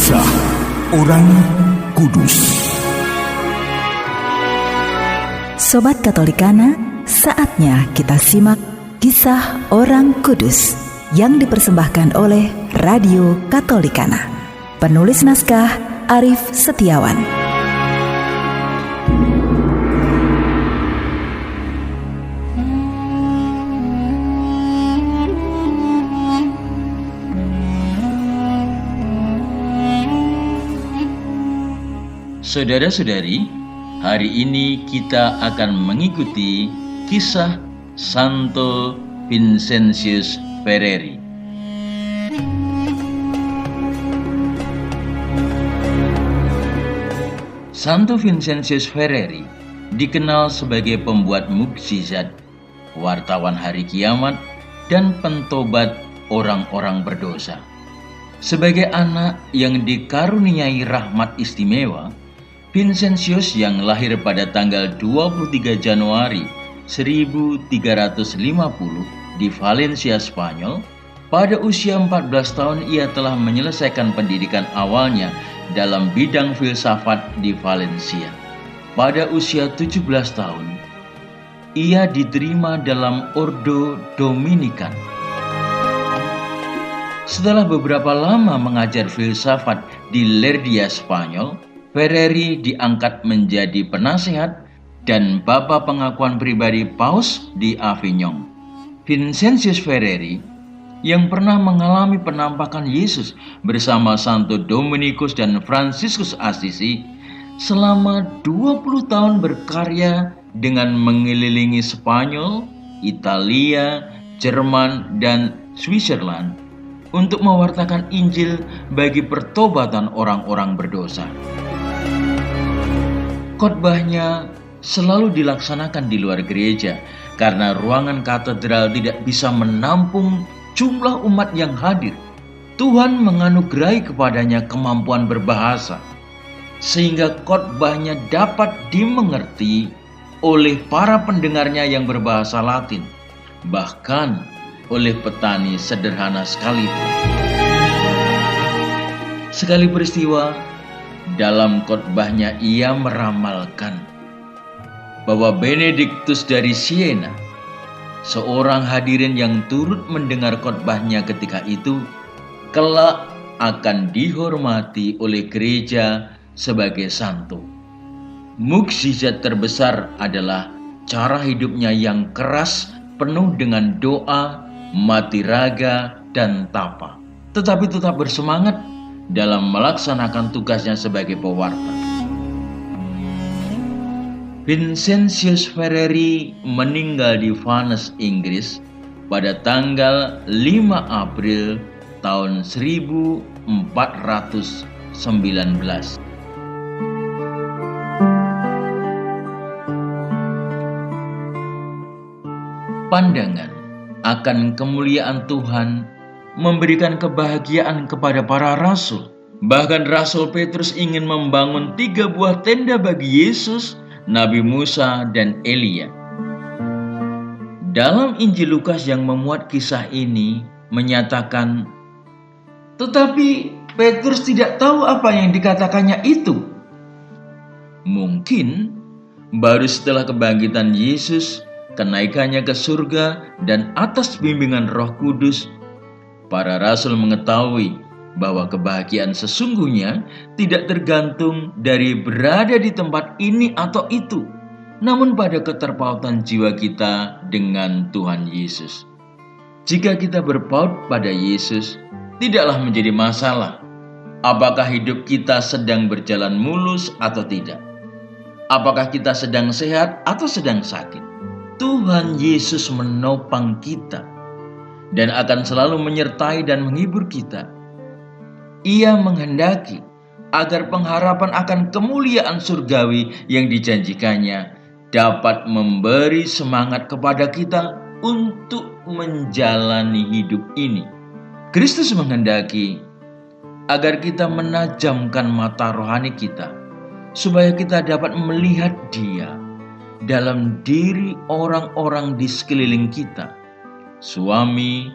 Kisah Orang Kudus. Sobat Katolikana, saatnya kita simak Kisah Orang Kudus yang dipersembahkan oleh Radio Katolikana. Penulis naskah Arif Setiawan. Saudara-saudari, hari ini kita akan mengikuti kisah Santo Vincentius Ferreri. Santo Vincentius Ferreri dikenal sebagai pembuat mukjizat, wartawan hari kiamat, dan pentobat orang-orang berdosa. Sebagai anak yang dikaruniai rahmat istimewa, Vincentius yang lahir pada tanggal 23 Januari 1350 di Valencia, Spanyol, pada usia 14 tahun ia telah menyelesaikan pendidikan awalnya dalam bidang filsafat di Valencia. Pada usia 17 tahun, ia diterima dalam Ordo Dominican. Setelah beberapa lama mengajar filsafat di Lerdia, Spanyol, Ferreri diangkat menjadi penasehat dan bapa pengakuan pribadi Paus di Avignon. Vincentius Ferreri yang pernah mengalami penampakan Yesus bersama Santo Dominikus dan Fransiskus Assisi selama 20 tahun berkarya dengan mengelilingi Spanyol, Italia, Jerman, dan Switzerland untuk mewartakan Injil bagi pertobatan orang-orang berdosa. Khotbahnya selalu dilaksanakan di luar gereja karena ruangan katedral tidak bisa menampung jumlah umat yang hadir. Tuhan menganugerahi kepadanya kemampuan berbahasa sehingga khotbahnya dapat dimengerti oleh para pendengarnya yang berbahasa Latin, bahkan oleh petani sederhana sekalipun. Sekali peristiwa, dalam khotbahnya ia meramalkan bahwa Benediktus dari Siena, seorang hadirin yang turut mendengar khotbahnya ketika itu, kelak akan dihormati oleh gereja sebagai santo. Mukjizat terbesar adalah cara hidupnya yang keras, penuh dengan doa, mati raga, dan tapa, tetapi tetap bersemangat dalam melaksanakan tugasnya sebagai pewarta. Vincentius Ferreri meninggal di Vannes, Inggris pada tanggal 5 April tahun 1419. Pandangan akan kemuliaan Tuhan memberikan kebahagiaan kepada para rasul. Bahkan Rasul Petrus ingin membangun 3 buah tenda bagi Yesus, Nabi Musa, dan Elia. Dalam Injil Lukas yang memuat kisah ini menyatakan, tetapi Petrus tidak tahu apa yang dikatakannya itu. Mungkin baru setelah kebangkitan Yesus, kenaikannya ke surga, dan atas bimbingan Roh Kudus, para rasul mengetahui bahwa kebahagiaan sesungguhnya tidak tergantung dari berada di tempat ini atau itu, namun pada keterpautan jiwa kita dengan Tuhan Yesus. Jika kita berpaut pada Yesus, tidaklah menjadi masalah apakah hidup kita sedang berjalan mulus atau tidak, apakah kita sedang sehat atau sedang sakit. Tuhan Yesus menopang kita dan akan selalu menyertai dan menghibur kita. Ia menghendaki agar pengharapan akan kemuliaan surgawi yang dijanjikannya dapat memberi semangat kepada kita untuk menjalani hidup ini. Kristus menghendaki agar kita menajamkan mata rohani kita supaya kita dapat melihat Dia dalam diri orang-orang di sekeliling kita, suami,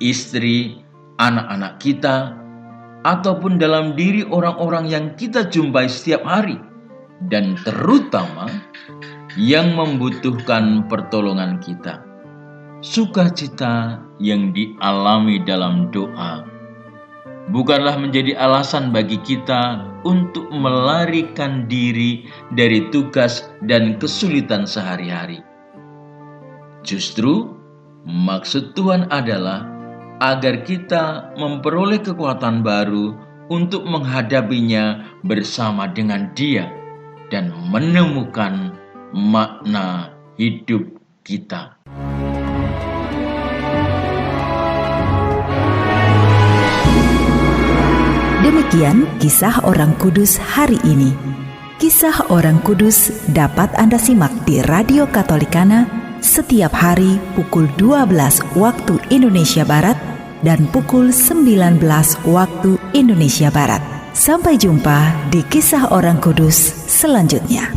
istri, anak-anak kita, ataupun dalam diri orang-orang yang kita jumpai setiap hari, dan terutama yang membutuhkan pertolongan kita. Sukacita yang dialami dalam doa bukanlah menjadi alasan bagi kita untuk melarikan diri dari tugas dan kesulitan sehari-hari. Justru, maksud Tuhan adalah agar kita memperoleh kekuatan baru untuk menghadapinya bersama dengan Dia dan menemukan makna hidup kita. Demikian kisah orang kudus hari ini. Kisah orang kudus dapat Anda simak di Radio Katolikana setiap hari pukul 12 waktu Indonesia Barat dan pukul 19 waktu Indonesia Barat. Sampai jumpa di kisah orang kudus selanjutnya.